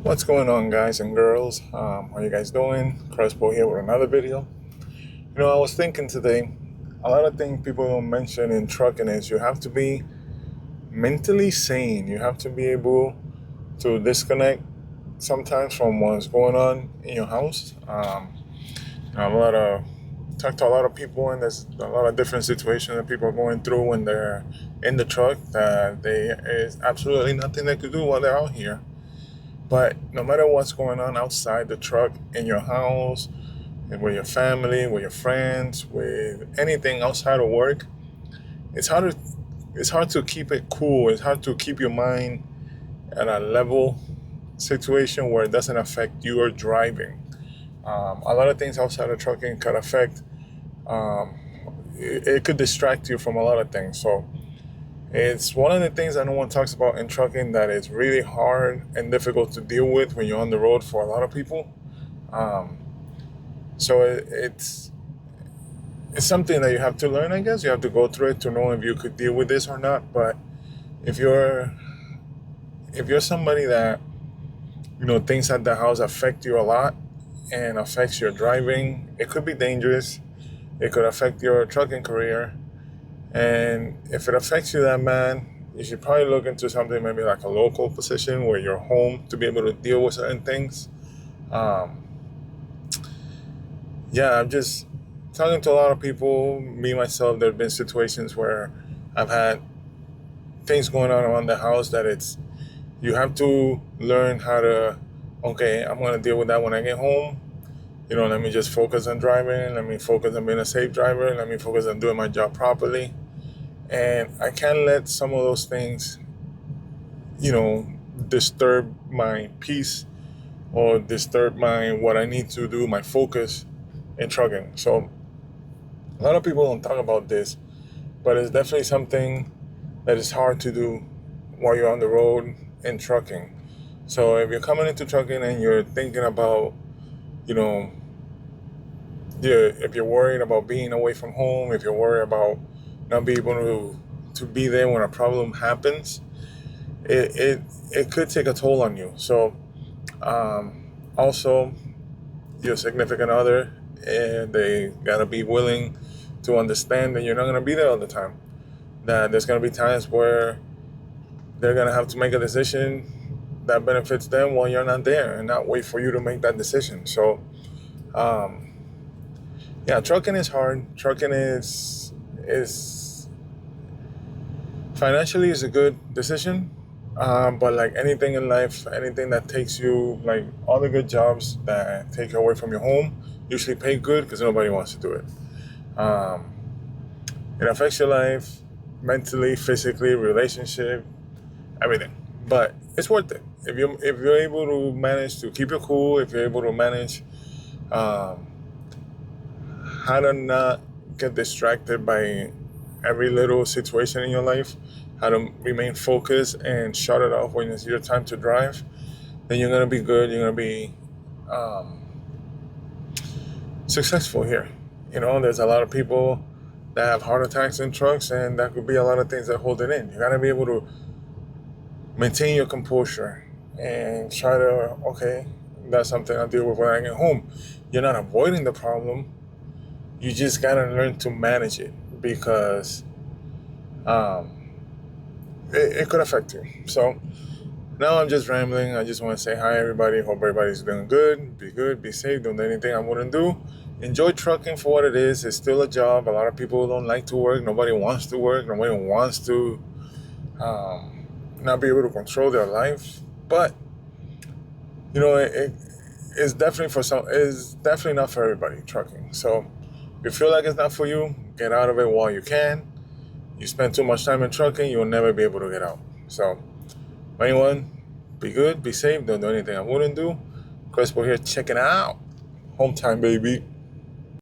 What's going on, guys and girls? How you guys doing? Crespo here with another video. I was thinking today, a lot of things people don't mention in trucking is you have to be mentally sane. You have to be able to disconnect sometimes from what's going on in your house. A lot of talk to a lot of people, and there's a lot of different situations that people are going through when they're in the truck. That there is absolutely nothing they could do while they're out here. But no matter what's going on outside the truck, in your house, and with your family, with your friends, with anything outside of work, it's hard to keep it cool. It's hard to keep your mind at a level situation where it doesn't affect your driving. A lot of things outside of trucking could affect. Um, it could distract you from a lot of things. So it's one of the things that no one talks about in trucking that is really hard and difficult to deal with when you're on the road for a lot of people. Um, it's something that you have to learn, I guess. You have to go through it to know if you could deal with this or not. But if you're somebody that things at the house affect you a lot and affects your driving, it could be dangerous. It could affect your trucking career. And if it affects you that bad, you should probably look into something maybe like a local position where you're home to be able to deal with certain things. Um, yeah, I'm just talking to a lot of people. Me, myself, there have been situations where I've had things going on around the house that you have to learn how to, okay, I'm going to deal with that when I get home. Let me just focus on driving. Let me focus on being a safe driver. Let me focus on doing my job properly. And I can't let some of those things, disturb my peace or disturb what I need to do, my focus in trucking. So a lot of people don't talk about this, but it's definitely something that is hard to do while you're on the road in trucking. So if you're coming into trucking and you're thinking about, you know, if you're worried about being away from home, if you're worried about not being able to be there when a problem happens, it could take a toll on you. So also your significant other, and they gotta be willing to understand that you're not gonna be there all the time. That there's gonna be times where they're gonna have to make a decision that benefits them while you're not there, and not wait for you to make that decision. So yeah, trucking is hard. Trucking is financially is a good decision, but like anything in life, anything that takes you, like all the good jobs that take you away from your home, usually pay good because nobody wants to do it. Um, it affects your life mentally, physically, relationship, everything. But it's worth it if you're able to manage to keep it cool. If you're able to manage um, how to not get distracted by every little situation in your life, how to remain focused and shut it off when it's your time to drive, then you're going to be good. You're going to be um, successful here. There's a lot of people that have heart attacks in trucks, and that could be a lot of things that hold it in. You got to be able to maintain your composure and try to, okay, that's something I'll deal with when I get home. You're not avoiding the problem. You just got to learn to manage it, because it could affect you. So now I'm just rambling. I just want to say hi, everybody. Hope everybody's doing good. Be safe. Don't do anything I wouldn't do. Enjoy trucking for what it is. It's still a job. A lot of people don't like to work. Nobody wants to work. Nobody wants to not be able to control their life. But it's definitely for some. It's definitely not for everybody, trucking. So if you feel like it's not for you, get out of it while you can. You spend too much time in trucking, you'll never be able to get out. So anyone, be good, be safe. Don't do anything I wouldn't do. Crespo here, checking out. Home time, baby.